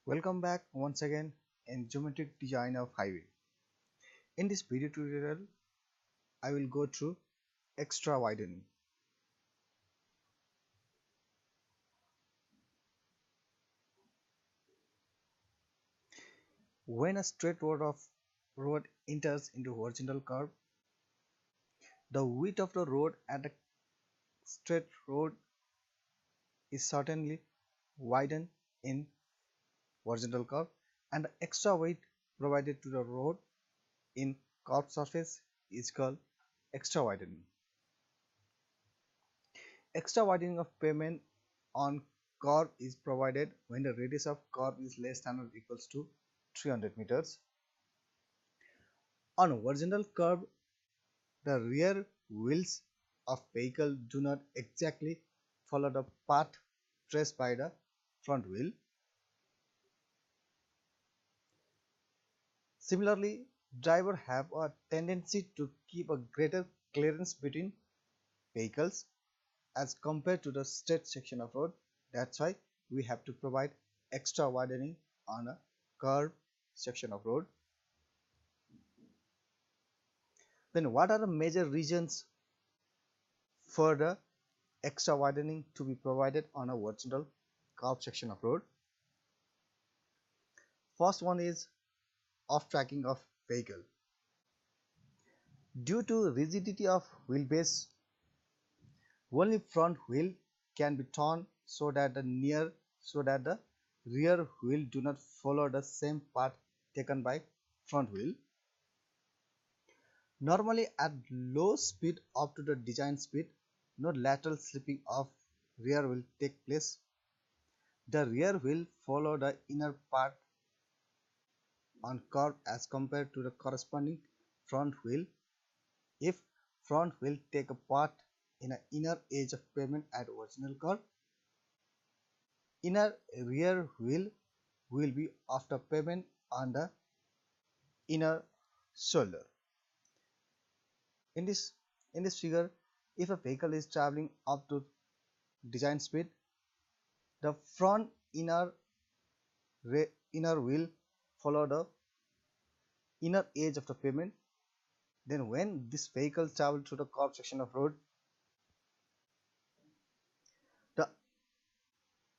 Welcome back once again in geometric design of highway. In this video tutorial, I will go through extra widening. When a straight road enters into horizontal curve, the width of the road at a straight road is certainly widened in horizontal curve, and the extra weight provided to the road in curved surface is called extra widening. Extra widening of pavement on curve is provided when the radius of curve is less than or equals to 300 meters. On horizontal curve, the rear wheels of vehicle do not exactly follow the path traced by the front wheel. Similarly, drivers have a tendency to keep a greater clearance between vehicles as compared to the straight section of road. That's why we have to provide extra widening on a curved section of road. Then what are the major reasons for the extra widening to be provided on a horizontal curved section of road? First one is off tracking of vehicle. Due to rigidity of wheelbase, only front wheel can be turned so that the rear wheel do not follow the same path taken by front wheel. Normally at low speed up to the design speed, no lateral slipping of rear will take place. The rear will follow the inner part on curve as compared to the corresponding front wheel. If front wheel take a part in an inner edge of pavement at original curve, inner rear wheel will be after pavement on the inner shoulder. In this figure, if a vehicle is traveling up to design speed, the front inner wheel follow the inner edge of the pavement. Then when this vehicle travel through the curved section of road, the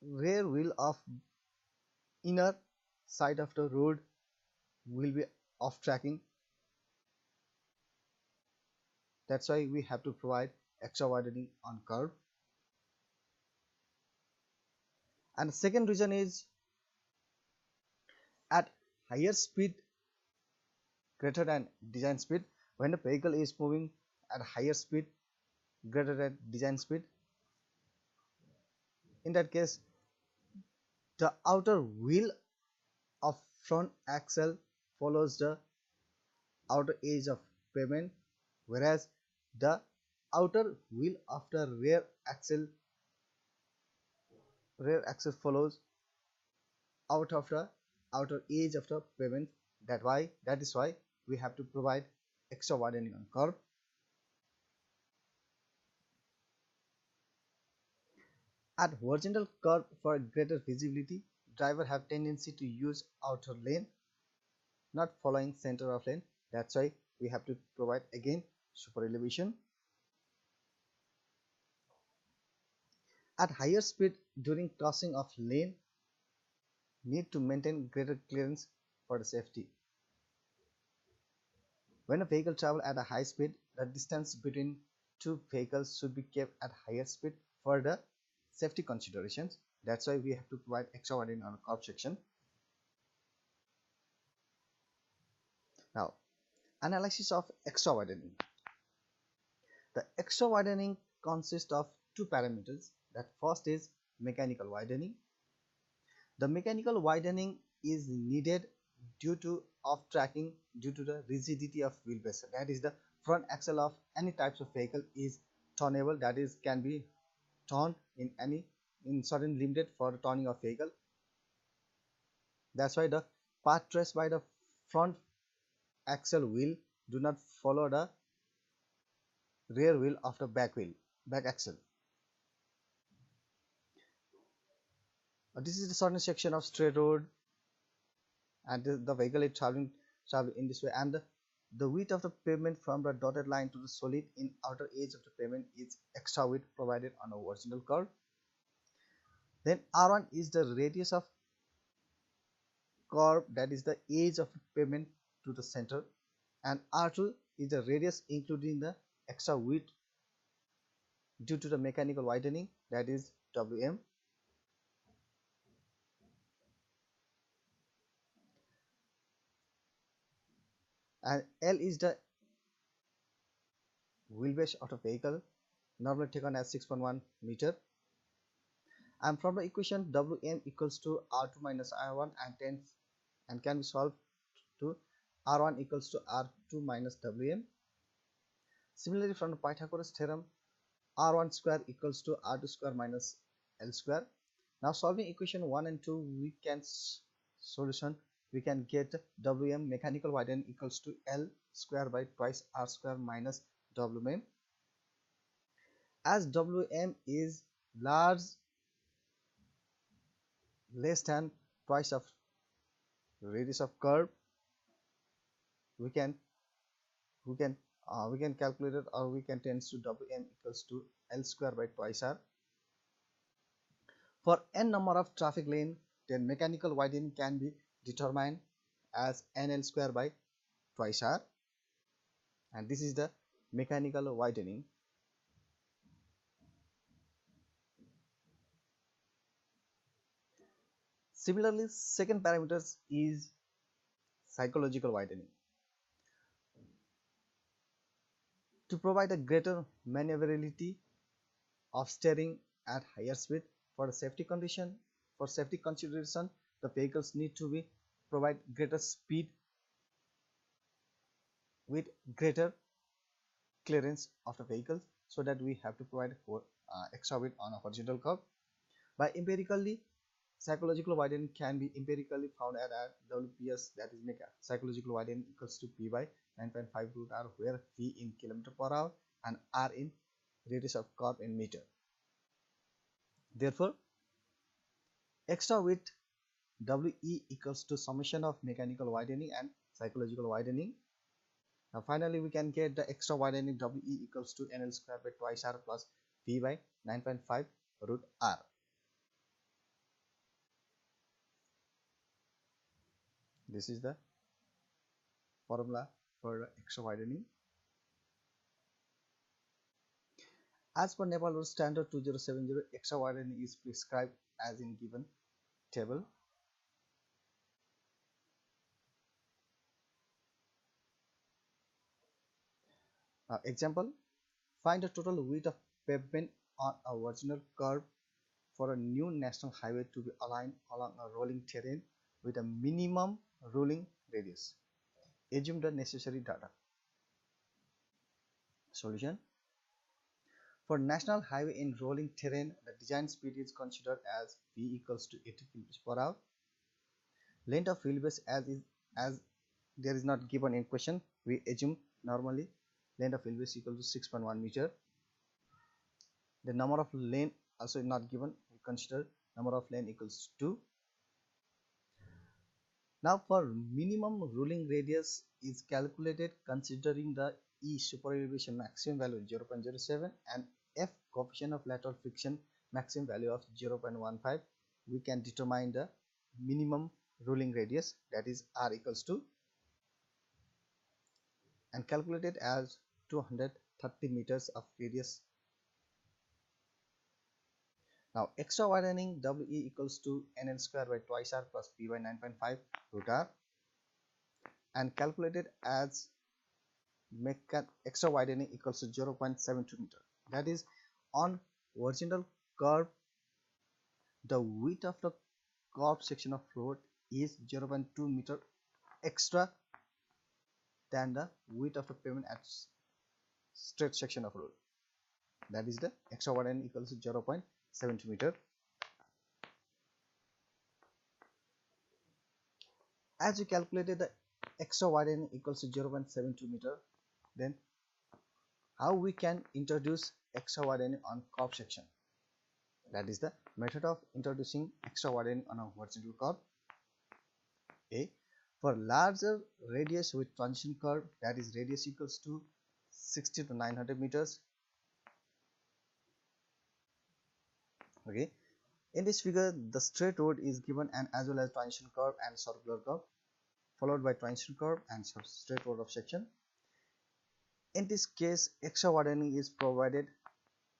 rear wheel of inner side of the road will be off tracking. That's why we have to provide extra widening on curve. And the second reason is at higher speed greater than design speed, when the vehicle is moving at higher speed greater than design speed, in that case the outer wheel of front axle follows the outer edge of pavement, whereas the outer wheel of the rear axle follows out of the outer edge of the pavement. That is why we have to provide extra widening on curve. At horizontal curve, for greater visibility, drivers have tendency to use outer lane, not following center of lane. That's why we have to provide again super elevation. At higher speed during crossing of lane, need to maintain greater clearance for the safety. When a vehicle travels at a high speed, the distance between two vehicles should be kept at higher speed for the safety considerations. That's why we have to provide extra widening on a curve section. Now, analysis of extra widening. The extra widening consists of two parameters. That first is mechanical widening. The mechanical widening is needed due to off tracking due to the rigidity of wheelbase. That is, the front axle of any types of vehicle is turnable, that is can be turned in certain limited for the turning of vehicle. That's why the path traced by the front axle wheel do not follow the rear wheel of the back axle. This is the certain section of straight road. and the vehicle is traveling in this way, and the width of the pavement from the dotted line to the solid in outer edge of the pavement is extra width provided on a horizontal curve. Then R1 is the radius of curve, that is the edge of pavement to the center, and R2 is the radius including the extra width due to the mechanical widening, that is Wm. And L is the wheelbase of the vehicle, normally taken as 6.1 meter. And from the equation Wm equals to R2 minus R1 and can be solved to R1 equals to R2 minus Wm. Similarly, from the Pythagoras theorem, R1 square equals to R2 square minus L square. Now solving equation 1 and 2, we can get Wm mechanical widening equals to L square by twice R square minus Wm. As Wm is less than twice of radius of curve, we can calculate it, or we can tend to Wm equals to L square by twice R. For n number of traffic lane, then mechanical widening can be determined as NL square by twice R, and this is the mechanical widening. Similarly, second parameter is psychological widening. To provide a greater maneuverability of steering at higher speed, for the safety consideration, the vehicles need to be provide greater speed with greater clearance of the vehicle, so that we have to provide for extra weight on a horizontal curve. By empirically, psychological widening can be empirically found at WPS, that is psychological widening equals to P by 9.5 root R, where V in kilometer per hour and R in radius of curve in meter. Therefore, extra width WE equals to summation of mechanical widening and psychological widening. Now finally, we can get the extra widening WE equals to NL square by twice R plus V by 9.5 root R. This is the formula for extra widening. As per Nepal Road Standard 2070, extra widening is prescribed as in given table. Example, find the total width of pavement on a original curve for a new national highway to be aligned along a rolling terrain with a minimum rolling radius. Assume the necessary data. Solution. For national highway in rolling terrain, the design speed is considered as V equals to 80 km per hour. Length of wheelbase as there is not given in question, we assume normally length of wheelbase equal to 6.1 meter. The number of lane also not given, we consider number of lane equals to 2. Now for minimum rolling radius is calculated considering the E super elevation maximum value 0.07 and F coefficient of lateral friction maximum value of 0.15. We can determine the minimum rolling radius, that is R equals to, and calculate it as 230 meters of radius. Now extra widening WE equals to NL square by twice R plus P by 9.5 root R, and calculated as extra widening equals to 0.72 meter. That is, on horizontal curve, the width of the curved section of road is 0.2 meter extra than the width of the pavement at straight section of road. That is the extra widening equals to 0.72 meter. As we calculated the extra widening equals to 0.72 meter, then how we can introduce extra widening on curve section? That is the method of introducing extra widening on a horizontal curve. A. For larger radius with transition curve, that is radius equals to 60 to 900 meters. Okay, in this figure the straight road is given and as well as transition curve and circular curve followed by transition curve and straight road of section. In this case extra widening is provided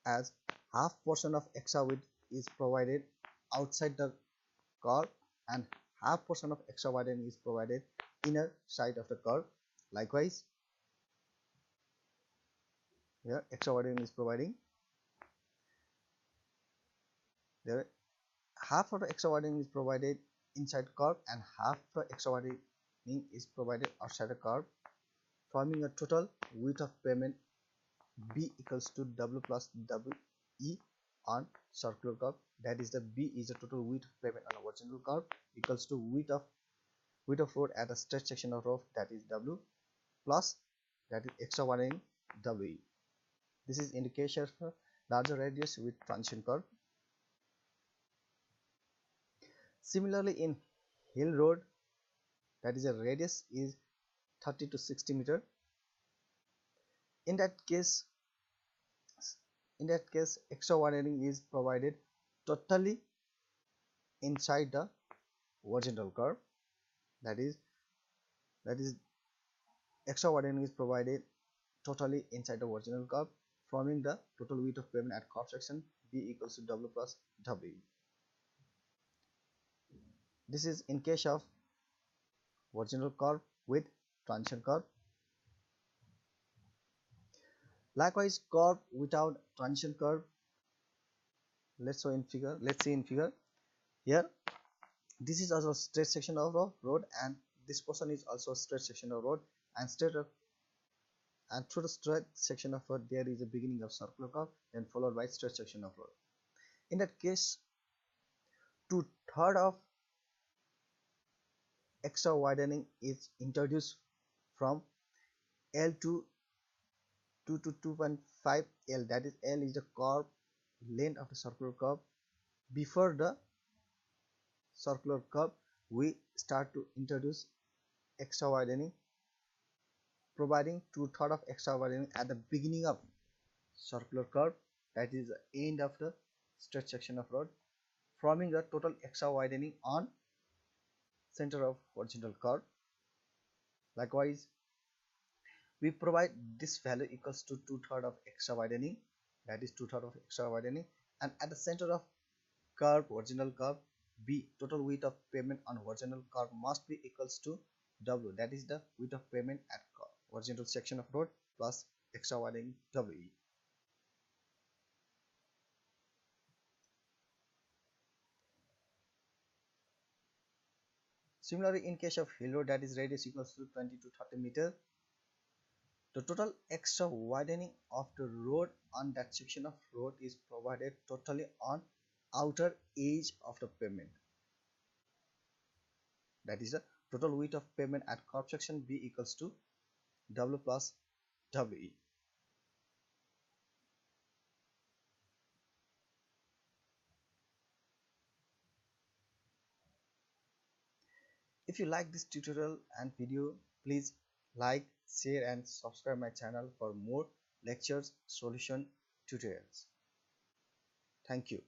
as half portion of extra width is provided outside the curve and half portion of extra widening is provided inner side of the curve. Likewise, here extra widening is providing there half of the extra widening is provided inside curve and half the extra widening is provided outside the curve, forming a total width of pavement B equals to W plus WE on circular curve. That is the B is the total width of pavement on a horizontal curve equals to width of road at a straight section of road, that is W, plus that is extra widening WE. This is indication for larger radius with transition curve. Similarly, in hill road, that is a radius is 30 to 60 meter. In that case, extra widening is provided totally inside the horizontal curve. That is extra widening is provided totally inside the horizontal curve, forming the total width of pavement at curve section B equals to W plus W. This is in case of horizontal curve with transition curve. Likewise, curve without transition curve. Let's see in figure. Here, this is also a straight section of road, and this portion is also a straight section of road, and through the straight section of road there is a beginning of circular curve, then followed by straight section of road. In that case, 2/3 of extra widening is introduced from L to 2 to 2.5 L. That is L is the curve length of the circular curve. Before the circular curve, we start to introduce extra widening, providing 2/3 of extra widening at the beginning of circular curve, that is the end of the straight section of road, forming the total extra widening on center of horizontal curve. Likewise, we provide this value equals to 2/3 of extra widening, that is 2/3 of extra widening, and at the center of curve, horizontal curve, B, total width of pavement on horizontal curve must be equals to W, that is the width of pavement at horizontal section of road plus extra widening WE. Similarly, in case of hill road, that is radius equals to 20 to 30 meter, the total extra widening of the road on that section of road is provided totally on outer edge of the pavement. That is the total width of pavement at curve section B equals to W plus WE. If you like this tutorial and video, please like, share and subscribe my channel for more lectures, solution, tutorials. Thank you.